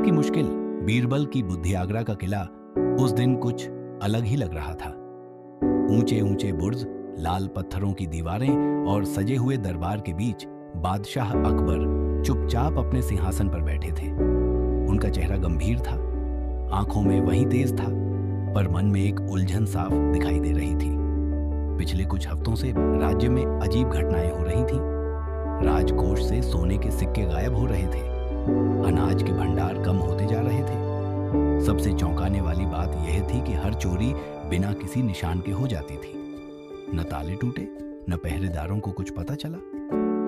की मुश्किल, बीरबल की बुद्धि आगरा का किला उस दिन कुछ अलग ही लग रहा था। ऊंचे ऊंचे बुर्ज, लाल पत्थरों की दीवारें और सजे हुए दरबार के बीच बादशाह अकबर चुपचाप अपने सिंहासन पर बैठे थे। उनका चेहरा गंभीर था, आंखों में वही तेज था, पर मन में एक उलझन साफ दिखाई दे रही थी। पिछले कुछ हफ्तों से राज्य में अजीब घटनाएं हो रही थीं। राजकोष से सोने के सिक्के गायब हो रहे थे, अनाज के भंडार कम होते जा रहे थे। सबसे चौंकाने वाली बात यह थी कि हर चोरी बिना किसी निशान के हो जाती थी। न ताले टूटे, न पहरेदारों को कुछ पता चला।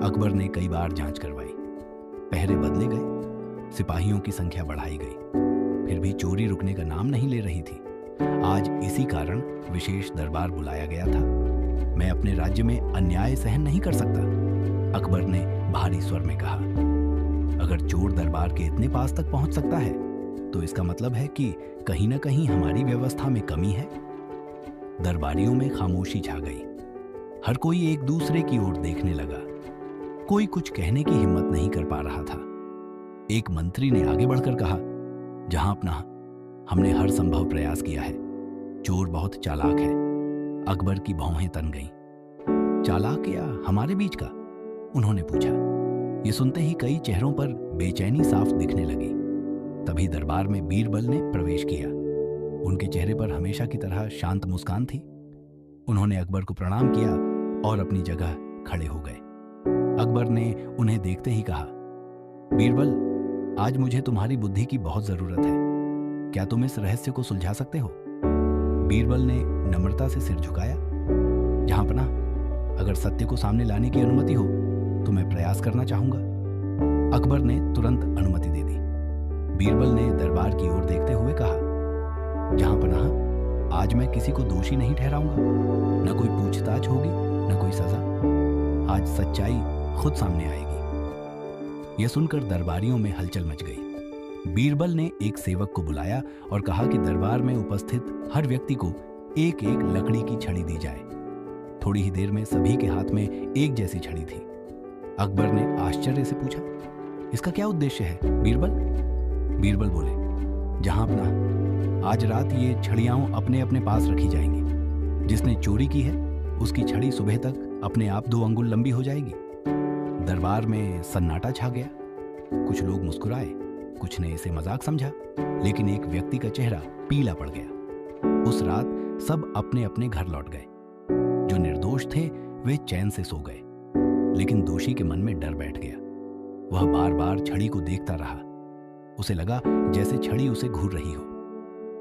अकबर ने कई बार जांच करवाई, पहरे बदले गए, सिपाहियों की संख्या बढ़ाई गई, फिर भी चोरी रुकने का नाम नहीं ले रही थी। आज इसी कारण विशेष दरबार बुलाया गया था। मैं अपने राज्य में अन्याय सहन नहीं कर सकता, अकबर ने भारी स्वर में कहा। अगर चोर दरबार के इतने पास तक पहुंच सकता है तो इसका मतलब है कि कहीं ना कहीं हमारी व्यवस्था में कमी है। दरबारियों में खामोशी छा गई। हर कोई एक दूसरे की ओर देखने लगा। कोई कुछ कहने की हिम्मत नहीं कर पा रहा था। एक मंत्री ने आगे बढ़कर कहा, जहांपनाह, हमने हर संभव प्रयास किया है। चोर बहुत चालाक है। अकबर की भौहें तन गईं। चालाक या हमारे बीच का? उन्होंने पूछा। ये सुनते ही कई चेहरों पर बेचैनी साफ दिखने लगी। तभी दरबार में बीरबल ने प्रवेश किया। उनके चेहरे पर हमेशा की तरह शांत मुस्कान थी। उन्होंने अकबर को प्रणाम किया और अपनी जगह खड़े हो गए। अकबर ने उन्हें देखते ही कहा, बीरबल, आज मुझे तुम्हारी बुद्धि की बहुत जरूरत है। क्या तुम इस रहस्य को सुलझा सकते हो? बीरबल ने नम्रता से सिर झुकाया। जहांपनाह, अगर सत्य को सामने लाने की अनुमति हो तो मैं प्रयास करना चाहूंगा। अकबर ने तुरंत अनुमति दे दी। बीरबल ने दरबार की ओर देखते हुए कहा, जहांपनाह, आज मैं किसी को दोषी नहीं ठहराऊंगा। न कोई पूछताछ होगी, न कोई सजा। आज सच्चाई खुद सामने आएगी। यह सुनकर दरबारियों में हलचल मच गई। बीरबल ने एक सेवक को बुलाया और कहा कि दरबार में उपस्थित हर व्यक्ति को एक एक लकड़ी की छड़ी दी जाए। थोड़ी ही देर में सभी के हाथ में एक जैसी छड़ी थी। अकबर ने आश्चर्य से पूछा, इसका क्या उद्देश्य है बीरबल? बीरबल बोले, जहांपनाह, आज रात ये छड़ियां अपने अपने पास रखी जाएंगी। जिसने चोरी की है उसकी छड़ी सुबह तक अपने आप 2 अंगुल लंबी हो जाएगी। दरबार में सन्नाटा छा गया। कुछ लोग मुस्कुराए, कुछ ने इसे मजाक समझा, लेकिन एक व्यक्ति का चेहरा पीला पड़ गया। उस रात सब अपने अपने घर लौट गए। जो निर्दोष थे वे चैन से सो गए, लेकिन दोषी के मन में डर बैठ गया। वह बार बार छड़ी को देखता रहा। उसे लगा जैसे छड़ी उसे घूर रही हो।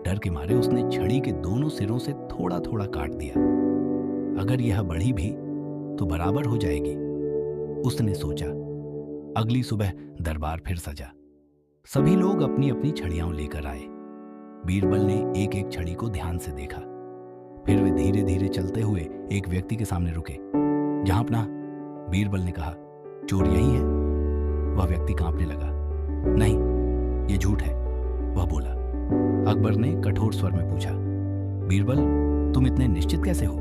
डर के मारे उसने छड़ी के दोनों सिरों से थोड़ा थोड़ा काट दिया। अगर यह बढ़ी भी तो बराबर हो जाएगी, उसने सोचा। अगली सुबह दरबार फिर सजा। सभी लोग अपनी अपनी छड़ियां लेकर आए। बीरबल ने एक एक छड़ी को ध्यान से देखा। फिर वे धीरे धीरे चलते हुए एक व्यक्ति के सामने रुके। जहांपनाह, बीरबल ने कहा, चोर यही है? वह व्यक्ति कांपने लगा। नहीं, यह झूठ है, वह बोला। अकबर ने कठोर स्वर में पूछा, बीरबल, तुम इतने निश्चित कैसे हो?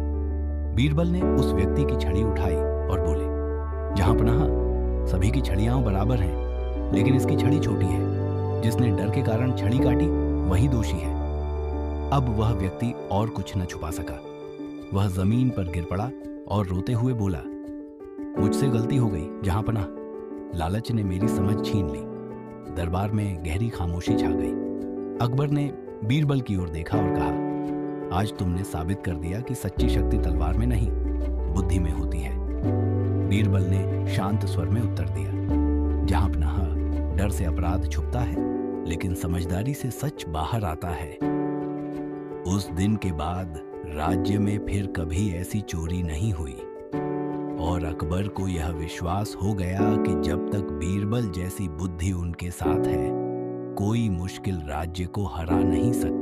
बीरबल ने उस व्यक्ति की छड़ी उठाई और बोले, जहांपनाह, सभी की छड़ियां बराबर हैं, लेकिन इसकी छड़ी छोटी है। जिसने डर के कारण छड़ी काटी वही दोषी है। अब वह व्यक्ति और कुछ न छुपा सका। वह जमीन पर गिर पड़ा और रोते हुए बोला, मुझसे गलती हो गई जहांपनाह। लालच ने मेरी समझ छीन ली। दरबार में गहरी खामोशी छा गई। अकबर ने बीरबल की ओर देखा और कहा, आज तुमने साबित कर दिया कि सच्ची शक्ति तलवार में नहीं, बुद्धि में होती है। बीरबल ने शांत स्वर में उत्तर दिया, जहांपनाह, डर से अपराध छुपता है, लेकिन समझदारी से सच बाहर आता है। उस दिन के बाद राज्य में फिर कभी ऐसी चोरी नहीं हुई और अकबर को यह विश्वास हो गया कि जब तक बीरबल जैसी बुद्धि उनके साथ है, कोई मुश्किल राज्य को हरा नहीं सकती।